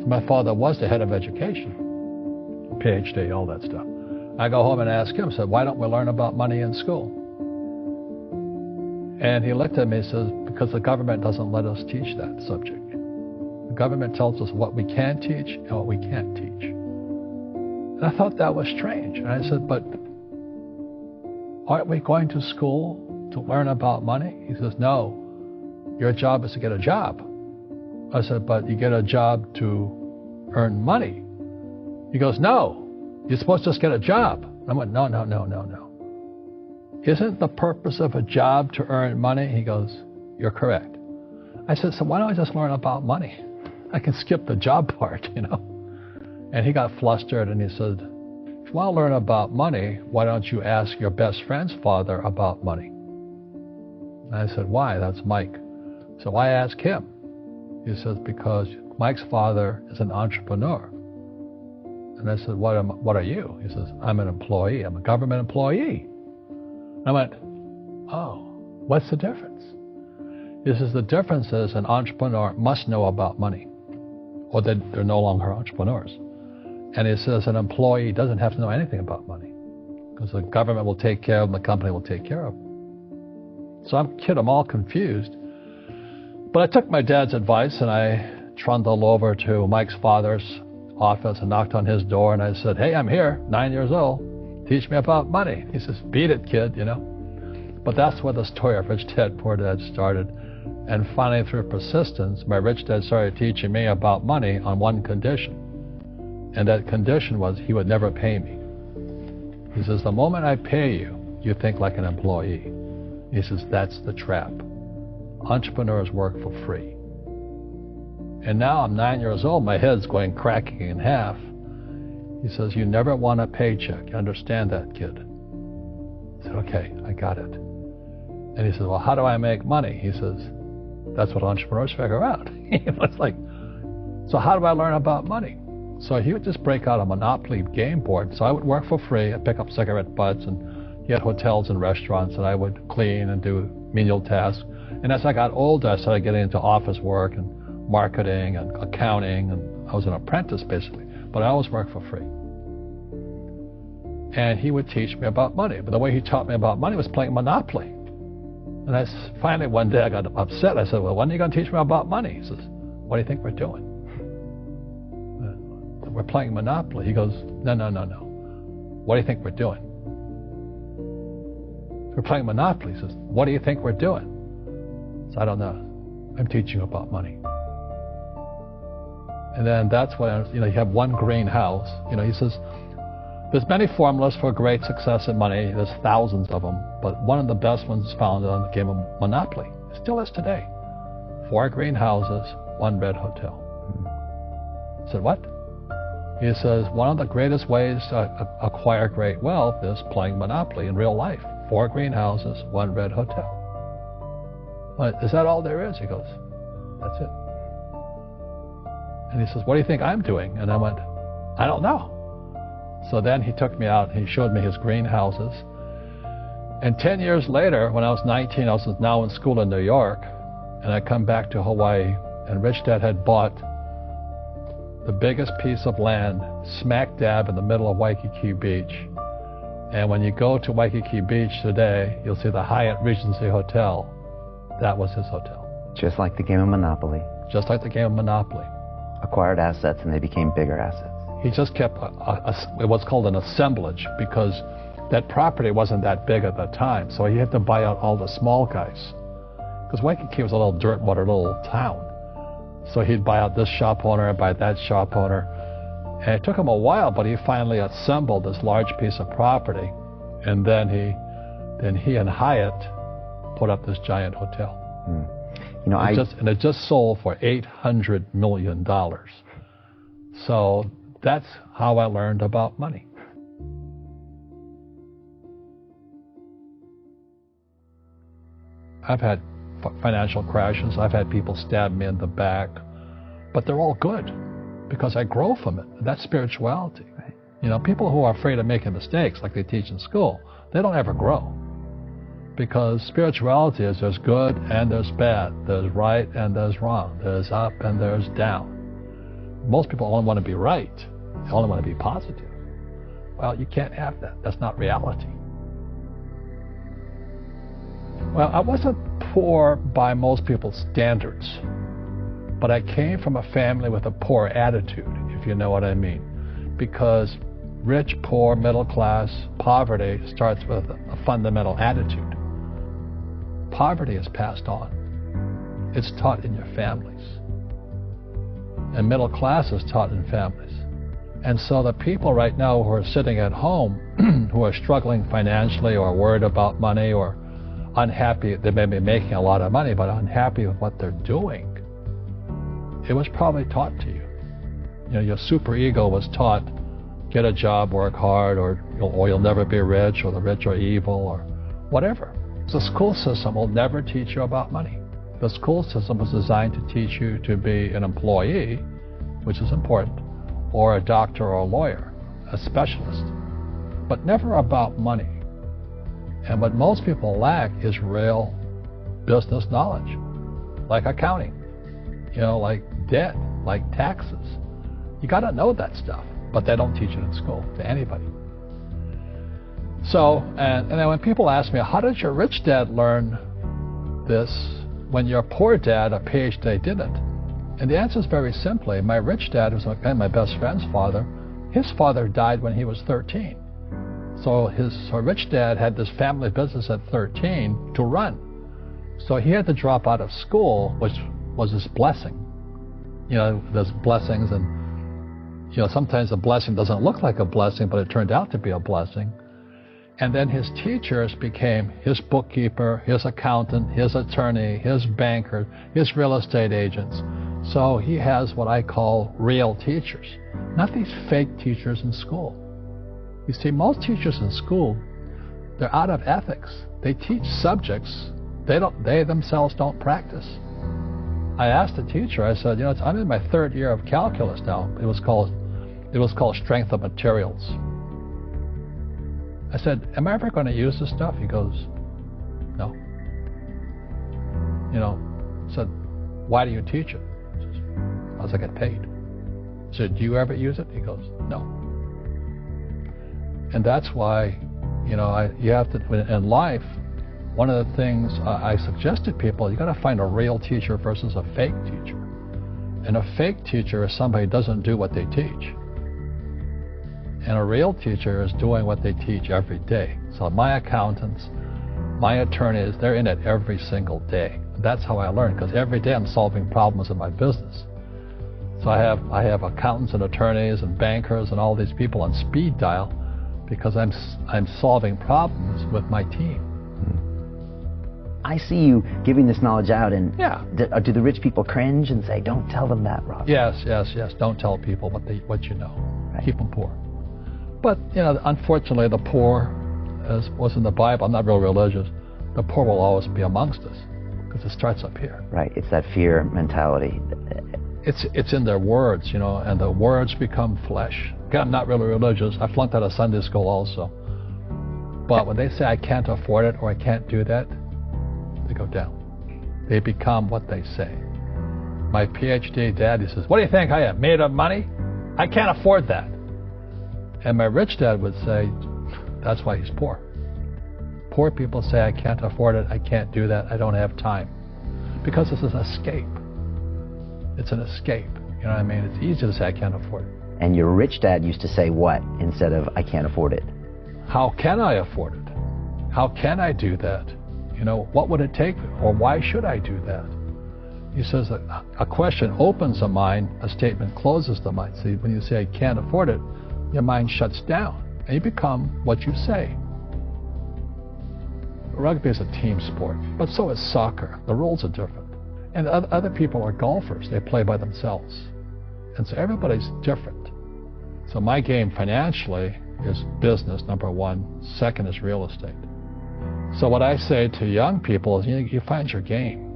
My father was the head of education, PhD, all that stuff. I go home and ask him, I said, why don't we learn about money in school? And he looked at me and says, because the government doesn't let us teach that subject. The government tells us what we can teach and what we can't teach. And I thought that was strange. And I said, but aren't we going to school to learn about money? He says, no, your job is to get a job. I said, but you get a job to earn money. He goes, no, you're supposed to just get a job. I went, no. Isn't the purpose of a job to earn money? He goes, you're correct. I said, so why don't I just learn about money? I can skip the job part, you know. And he got flustered and he said, if you want to learn about money, why don't you ask your best friend's father about money? And I said, why? That's Mike. So I asked him. He says, because Mike's father is an entrepreneur. And I said, what are you? He says, I'm an employee. I'm a government employee. And I went, oh, what's the difference? He says, the difference is an entrepreneur must know about money, or they're no longer entrepreneurs. And he says an employee doesn't have to know anything about money, because the government will take care of them, the company will take care of them. So I'm all confused. But I took my dad's advice and I trundled over to Mike's father's office and knocked on his door and I said, hey, I'm here, 9 years old. Teach me about money. He says, beat it, kid, you know. But that's where the story of Rich Dad, Poor Dad started. And finally, through persistence, my rich dad started teaching me about money on one condition. And that condition was he would never pay me. He says, the moment I pay you, you think like an employee. He says, that's the trap. Entrepreneurs work for free. And now I'm 9 years old, my head's going cracking in half. He says, you never want a paycheck. You understand that, kid? I said, okay, I got it. And he says, well, how do I make money? He says, that's what entrepreneurs figure out. It's like, so how do I learn about money? So he would just break out a Monopoly game board. So I would work for free. I'd pick up cigarette butts, and he had hotels and restaurants, and I would clean and do menial tasks. And as I got older, I started getting into office work and marketing and accounting, and I was an apprentice basically, but I always worked for free. And he would teach me about money, but the way he taught me about money was playing Monopoly. And finally one day I got upset. I said, well, when are you going to teach me about money? He says, what do you think we're doing? We're playing Monopoly. He goes, no. What do you think we're doing? We're playing Monopoly. He says, what do you think we're doing? I said, I don't know. I'm teaching you about money. And then that's when, you have one greenhouse. He says, there's many formulas for great success in money. There's thousands of them. But one of the best ones is found on the game of Monopoly. It still is today. 4 greenhouses, 1 red hotel. I said, what? He says, one of the greatest ways to acquire great wealth is playing Monopoly in real life. 4 greenhouses, 1 red hotel. Is that all there is? He goes, that's it. And he says, what do you think I'm doing? And I went, I don't know. So then he took me out and he showed me his greenhouses. And 10 years later, when I was 19, I was now in school in New York, and I come back to Hawaii, and Rich Dad had bought the biggest piece of land smack dab in the middle of Waikiki Beach. And when you go to Waikiki Beach today, you'll see the Hyatt Regency Hotel. That was his hotel. Just like the game of Monopoly. Just like the game of Monopoly. Acquired assets and they became bigger assets. He just kept what's called an assemblage, because that property wasn't that big at that time. So he had to buy out all the small guys. Because Waikiki was a little dirt water little town. So he'd buy out this shop owner and buy that shop owner. And it took him a while, but he finally assembled this large piece of property. And then he and Hyatt put up this giant hotel. And it just sold for $800 million. So that's how I learned about money. I've had financial crashes. I've had people stab me in the back. But they're all good because I grow from it. That's spirituality. Right. People who are afraid of making mistakes, like they teach in school, they don't ever grow. Because spirituality is there's good and there's bad. There's right and there's wrong. There's up and there's down. most people only want to be right. They only want to be positive. Well, you can't have that. That's not reality. Well, I wasn't poor by most people's standards, but I came from a family with a poor attitude, if you know what I mean. Because rich, poor, middle class, poverty starts with a fundamental attitude. Poverty is passed on. It's taught in your families. And middle class is taught in families. And so the people right now who are sitting at home, who are struggling financially or worried about money or unhappy, they may be making a lot of money, but unhappy with what they're doing, it was probably taught to you. You know, your superego was taught, get a job, work hard, or you'll never be rich, or the rich are evil, or whatever. The school system will never teach you about money. The school system was designed to teach you to be an employee, which is important, or a doctor or a lawyer, a specialist, but never about money. And what most people lack is real business knowledge, like accounting, like debt, like taxes. You got to know that stuff, but they don't teach it in school to anybody. So, and then when people ask me, how did your rich dad learn this when your poor dad, a PhD, didn't? And the answer is very simply, my rich dad was my best friend's father. His father died when he was 13. So his rich dad had this family business at 13 to run. So he had to drop out of school, which was his blessing. There's blessings, and sometimes a blessing doesn't look like a blessing, but it turned out to be a blessing. And then his teachers became his bookkeeper, his accountant, his attorney, his banker, his real estate agents. So he has what I call real teachers, not these fake teachers in school. You see, most teachers in school, they're out of ethics. They teach subjects they themselves don't practice. I asked the teacher, I said, I'm in my third year of calculus now. It was called strength of materials. I said, am I ever going to use this stuff? He goes, no. I said, why do you teach it? He says, because I get paid. I said, do you ever use it? He goes, no. And that's why, you have to, in life, one of the things I suggest to people, you got to find a real teacher versus a fake teacher. And a fake teacher is somebody who doesn't do what they teach. And a real teacher is doing what they teach every day. So my accountants, my attorneys, they're in it every single day. That's how I learn, because every day I'm solving problems in my business. So I have accountants and attorneys and bankers and all these people on speed dial because I'm solving problems with my team. I see you giving this knowledge out, and yeah. Do the rich people cringe and say, don't tell them that, Rob? Yes. Don't tell people what you know. Right. Keep them poor. But, unfortunately, the poor, as was in the Bible, I'm not real religious, the poor will always be amongst us, because it starts up here. Right, it's that fear mentality. It's in their words, and the words become flesh. Again, I'm not really religious. I flunked out of Sunday school also. But when they say I can't afford it or I can't do that, they go down. They become what they say. My PhD daddy says, what do you think I am, made of money? I can't afford that. And my rich dad would say, that's why he's poor. Poor people say, I can't afford it, I can't do that, I don't have time. Because this is an escape. It's an escape. You know what I mean? It's easy to say, I can't afford it. And your rich dad used to say what instead of, I can't afford it? How can I afford it? How can I do that? What would it take? Or why should I do that? He says a question opens a mind, a statement closes the mind. See, when you say, I can't afford it, your mind shuts down, and you become what you say. Rugby is a team sport, but so is soccer. The rules are different. And other people are golfers. They play by themselves. And so everybody's different. So my game financially is business, number one. Second is real estate. So what I say to young people is, you find your game.